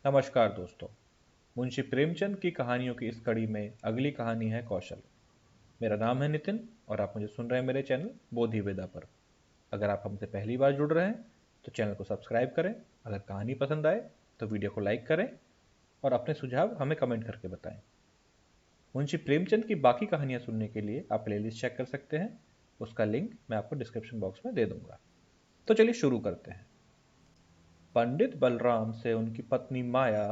नमस्कार दोस्तों। मुंशी प्रेमचंद की कहानियों की इस कड़ी में अगली कहानी है कौशल। मेरा नाम है नितिन और आप मुझे सुन रहे हैं मेरे चैनल बोधि वेदा पर। अगर आप हमसे पहली बार जुड़ रहे हैं तो चैनल को सब्सक्राइब करें। अगर कहानी पसंद आए तो वीडियो को लाइक करें और अपने सुझाव हमें कमेंट करके बताएं। मुंशी प्रेमचंद की बाकी कहानियां सुनने के लिए आप प्लेलिस्ट चेक कर सकते हैं। उसका लिंक मैं आपको डिस्क्रिप्शन बॉक्स में दे दूंगा। तो चलिए शुरू करते हैं। पंडित बलराम से उनकी पत्नी माया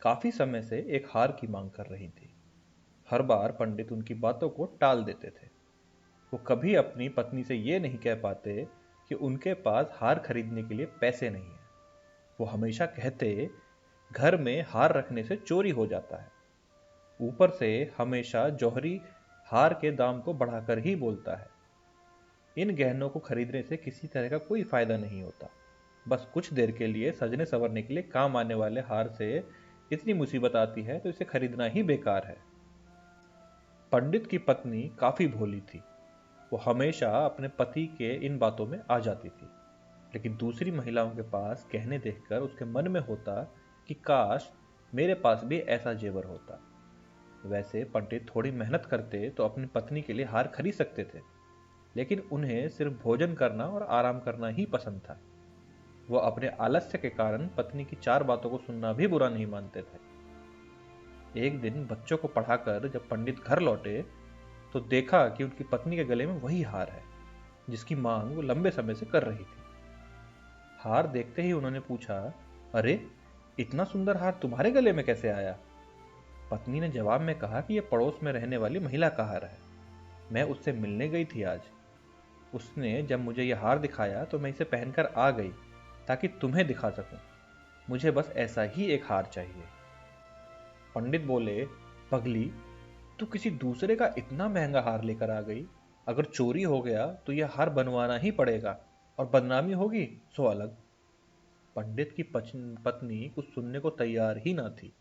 काफी समय से एक हार की मांग कर रही थी। हर बार पंडित उनकी बातों को टाल देते थे। वो कभी अपनी पत्नी से ये नहीं कह पाते कि उनके पास हार खरीदने के लिए पैसे नहीं है। वो हमेशा कहते, घर में हार रखने से चोरी हो जाता है। ऊपर से हमेशा जौहरी हार के दाम को बढ़ाकर ही बोलता है। इन गहनों को खरीदने से किसी तरह का कोई फायदा नहीं होता। बस कुछ देर के लिए सजने संवरने के लिए काम आने वाले हार से इतनी मुसीबत आती है तो इसे खरीदना ही बेकार है। पंडित की पत्नी काफी भोली थी। वो हमेशा अपने पति के इन बातों में आ जाती थी। लेकिन दूसरी महिलाओं के पास गहने देखकर उसके मन में होता कि काश मेरे पास भी ऐसा जेवर होता। वैसे पंडित थोड़ी मेहनत करते तो अपनी पत्नी के लिए हार खरीद सकते थे, लेकिन उन्हें सिर्फ भोजन करना और आराम करना ही पसंद था। वो अपने आलस्य के कारण पत्नी की चार बातों को सुनना भी बुरा नहीं मानते थे। एक दिन बच्चों को पढ़ाकर जब पंडित घर लौटे तो देखा कि उनकी पत्नी के गले में वही हार है जिसकी मांग वो लंबे समय से कर रही थी। हार देखते ही उन्होंने पूछा, अरे, इतना सुंदर हार तुम्हारे गले में कैसे आया? पत्नी ने जवाब में कहा कि यह पड़ोस में रहने वाली महिला का हार है। मैं उससे मिलने गई थी आज। उसने जब मुझे यह हार दिखाया तो मैं इसे पहनकर आ गई ताकि तुम्हें दिखा सकूं। मुझे बस ऐसा ही एक हार चाहिए। पंडित बोले, पगली, तू किसी दूसरे का इतना महंगा हार लेकर आ गई। अगर चोरी हो गया तो यह हार बनवाना ही पड़ेगा और बदनामी होगी सो अलग। पंडित की पत्नी कुछ सुनने को तैयार ही ना थी।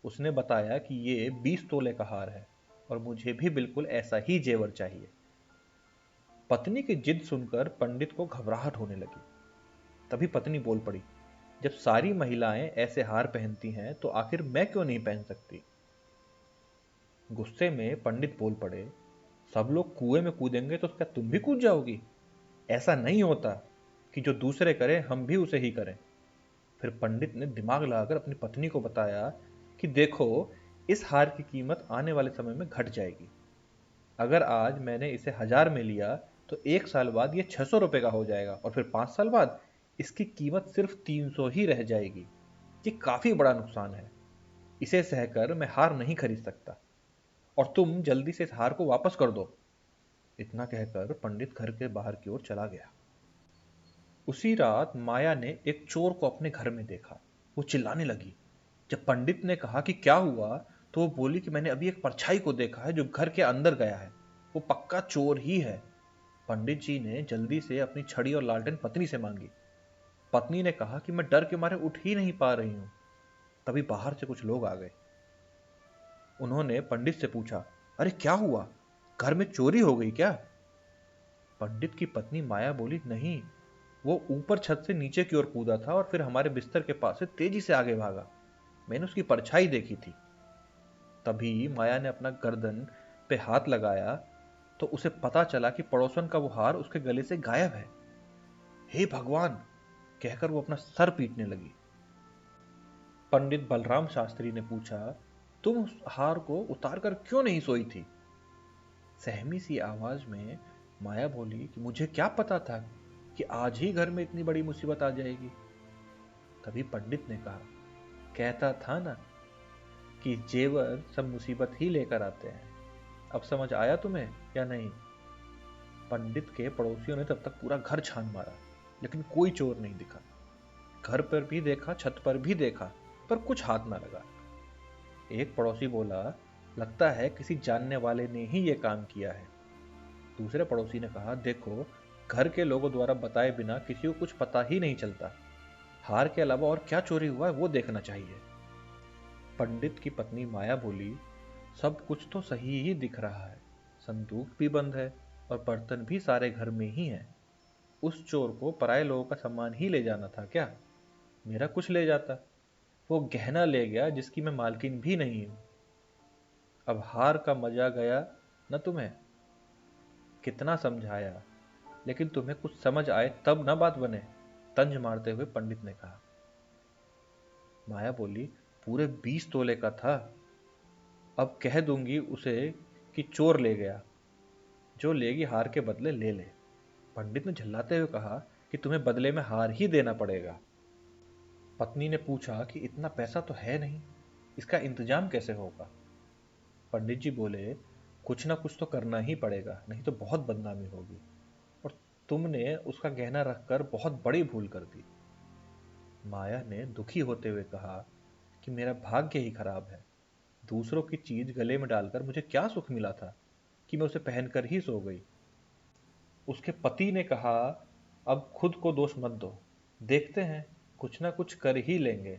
उसने बताया कि ये 20 तोले का हार है और मुझे भी बिल्कुल ऐसा ही जेवर चाहिए। पत्नी की जिद सुनकर पंडित को घबराहट होने लगी। तभी पत्नी बोल पड़ी, जब सारी महिलाएं ऐसे हार पहनती हैं तो आखिर मैं क्यों नहीं पहन सकती? गुस्से में पंडित बोल पड़े, सब लोग कुएं में कूदेंगे तो क्या तुम भी कूद जाओगी? ऐसा नहीं होता कि जो दूसरे करें हम भी उसे ही करें। फिर पंडित ने दिमाग लगाकर अपनी पत्नी को बताया कि देखो, इस हार की कीमत आने वाले समय में घट जाएगी। अगर आज मैंने इसे 1000 में लिया तो 1 साल बाद ये 600 रुपए का हो जाएगा और फिर 5 साल बाद इसकी कीमत सिर्फ 300 ही रह जाएगी। ये काफी बड़ा नुकसान है। इसे सहकर मैं हार नहीं खरीद सकता और तुम जल्दी से इस हार को वापस कर दो। इतना कहकर पंडित घर के बाहर की ओर चला गया। उसी रात माया ने एक चोर को अपने घर में देखा। वो चिल्लाने लगी। जब पंडित ने कहा कि क्या हुआ तो वो बोली कि मैंने अभी एक परछाई को देखा है जो घर के अंदर गया है। वो पक्का चोर ही है। पंडित जी ने जल्दी से अपनी छड़ी और लालटेन पत्नी से मांगी। पत्नी ने कहा कि मैं डर के मारे उठ ही नहीं पा रही हूं। तभी बाहर से कुछ लोग आ गए। उन्होंने पंडित से पूछा, अरे क्या हुआ? घर में चोरी हो गई क्या? पंडित की पत्नी माया बोली, नहीं, वो ऊपर छत से नीचे की ओर कूदा था और फिर हमारे बिस्तर के पास से तेजी से आगे भागा। मैंने उसकी परछाई देखी थी। तभी माया ने अपना गर्दन पे हाथ लगाया तो उसे पता चला कि पड़ोसन का वो हार उसके गले से गायब है। हे भगवान, कहकर वो अपना सर पीटने लगी। पंडित बलराम शास्त्री ने पूछा, तुम उस हार को उतार कर क्यों नहीं सोई थी? सहमी सी आवाज में माया बोली कि मुझे क्या पता था कि आज ही घर में इतनी बड़ी मुसीबत आ जाएगी। तभी पंडित ने कहा, कहता था ना कि जेवर सब मुसीबत ही लेकर आते हैं। अब समझ आया तुम्हें या नहीं? पंडित के पड़ोसियों ने तब तक पूरा घर छान मारा, लेकिन कोई चोर नहीं दिखा। घर पर भी देखा, छत पर भी देखा, पर कुछ हाथ ना लगा। एक पड़ोसी बोला, लगता है किसी जानने वाले ने ही यह काम किया है। दूसरे पड़ोसी ने कहा, देखो, घर के लोगों द्वारा बताए बिना किसी को कुछ पता ही नहीं चलता। हार के अलावा और क्या चोरी हुआ है वो देखना चाहिए। पंडित की पत्नी माया बोली, सब कुछ तो सही ही दिख रहा है। संदूक भी बंद है और बर्तन भी सारे घर में ही हैं। उस चोर को पराये लोगों का सामान ही ले जाना था क्या? मेरा कुछ ले जाता। वो गहना ले गया जिसकी मैं मालकिन भी नहीं हूं। अब हार का मजा गया न तुम्हें। कितना समझाया, लेकिन तुम्हें कुछ समझ आए तब ना बात बने, तंज मारते हुए पंडित ने कहा। माया बोली, पूरे 20 तोले का था। अब कह दूंगी उसे कि चोर ले गया, जो लेगी हार के बदले ले ले। पंडित ने झल्लाते हुए कहा कि तुम्हें बदले में हार ही देना पड़ेगा। पत्नी ने पूछा कि इतना पैसा तो है नहीं, इसका इंतजाम कैसे होगा। पंडित जी बोले, कुछ ना कुछ तो करना ही पड़ेगा, नहीं तो बहुत बदनामी होगी, और तुमने उसका गहना रखकर बहुत बड़ी भूल कर दी। माया ने दुखी होते हुए कहा कि मेरा भाग्य ही खराब है। दूसरों की चीज गले में डालकर मुझे क्या सुख मिला था कि मैं उसे पहनकर ही सो गई। उसके पति ने कहा, अब खुद को दोष मत दो, देखते हैं कुछ ना कुछ कर ही लेंगे।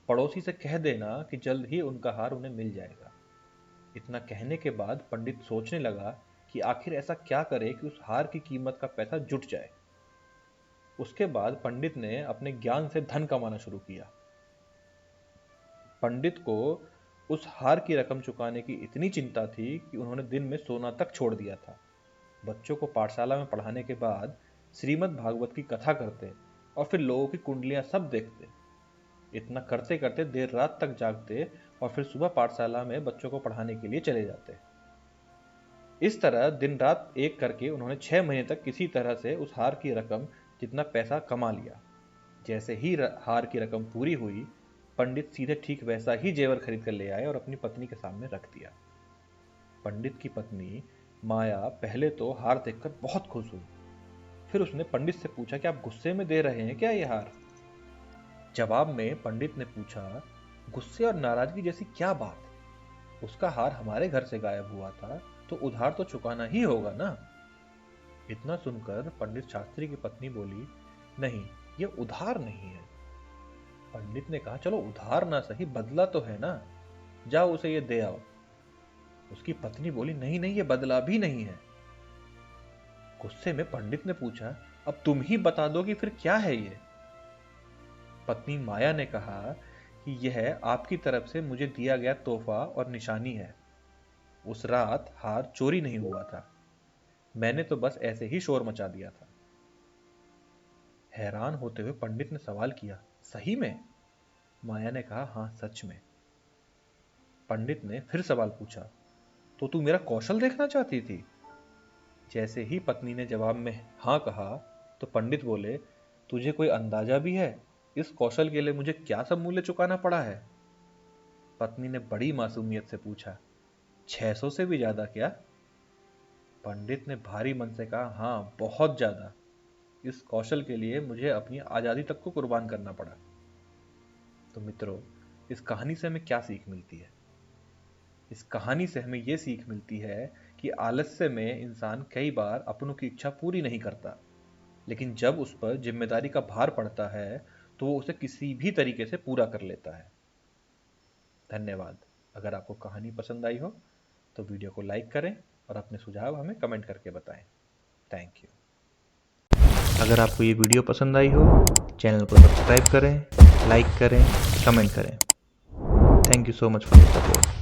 पड़ोसी से कह देना कि जल्द ही उनका हार उन्हें मिल जाएगा। इतना कहने के बाद पंडित सोचने लगा कि आखिर ऐसा क्या करे कि उस हार की कीमत का पैसा जुट जाए। उसके बाद पंडित ने अपने ज्ञान से धन कमाना शुरू किया। पंडित को उस हार की रकम चुकाने की इतनी चिंता थी कि उन्होंने दिन में सोना तक छोड़ दिया था। बच्चों को पाठशाला में पढ़ाने के बाद श्रीमद् भागवत की कथा करते और फिर लोगों की कुंडलियां सब देखते। इतना करते करते देर रात तक जागते और फिर सुबह पाठशाला में बच्चों को पढ़ाने के लिए चले जाते। इस तरह दिन रात एक करके उन्होंने 6 महीने तक किसी तरह से उस हार की रकम जितना पैसा कमा लिया। जैसे ही हार की रकम पूरी हुई, पंडित सीधे ठीक वैसा ही जेवर खरीद कर ले आए और अपनी पत्नी के सामने रख दिया। पंडित की पत्नी माया पहले तो हार देखकर बहुत खुश हुई। फिर उसने पंडित से पूछा कि आप गुस्से में दे रहे हैं क्या ये हार। जवाब में पंडित ने पूछा, गुस्से और नाराजगी जैसी क्या बात, उसका हार हमारे घर से गायब हुआ था तो उधार तो चुकाना ही होगा ना। इतना सुनकर पंडित शास्त्री की पत्नी बोली, नहीं, ये उधार नहीं है। पंडित ने कहा, चलो उधार ना सही, बदला तो है ना, जाओ उसे ये दे आओ। उसकी पत्नी बोली, नहीं नहीं, ये बदला भी नहीं है। गुस्से में पंडित ने पूछा, अब तुम ही बता दो कि फिर क्या है ये। पत्नी माया ने कहा कि यह आपकी तरफ से मुझे दिया गया तोहफा और निशानी है। उस रात हार चोरी नहीं हुआ था, मैंने तो बस ऐसे ही शोर मचा दिया था। हैरान होते हुए पंडित ने सवाल किया, सही में? माया ने कहा, हां सच में। पंडित ने फिर सवाल पूछा, तो तू मेरा कौशल देखना चाहती थी? जैसे ही पत्नी ने जवाब में हां कहा तो पंडित बोले, तुझे कोई अंदाजा भी है इस कौशल के लिए मुझे क्या सब मूल्य चुकाना पड़ा है? पत्नी ने बड़ी मासूमियत से पूछा, 600 से भी ज्यादा क्या? पंडित ने भारी मन से कहा, हां बहुत ज्यादा। इस कौशल के लिए मुझे अपनी आजादी तक को कुर्बान करना पड़ा। तो मित्रों, इस कहानी से हमें क्या सीख मिलती है? इस कहानी से हमें यह सीख मिलती है कि आलस्य में इंसान कई बार अपनों की इच्छा पूरी नहीं करता, लेकिन जब उस पर जिम्मेदारी का भार पड़ता है तो वो उसे किसी भी तरीके से पूरा कर लेता है। धन्यवाद। अगर आपको कहानी पसंद आई हो तो वीडियो को लाइक करें और अपने सुझाव हमें कमेंट करके बताएं। Thank you. अगर आपको ये वीडियो पसंद आई हो, चैनल को सब्सक्राइब करें, लाइक करें, कमेंट करें। Thank you so much for your support.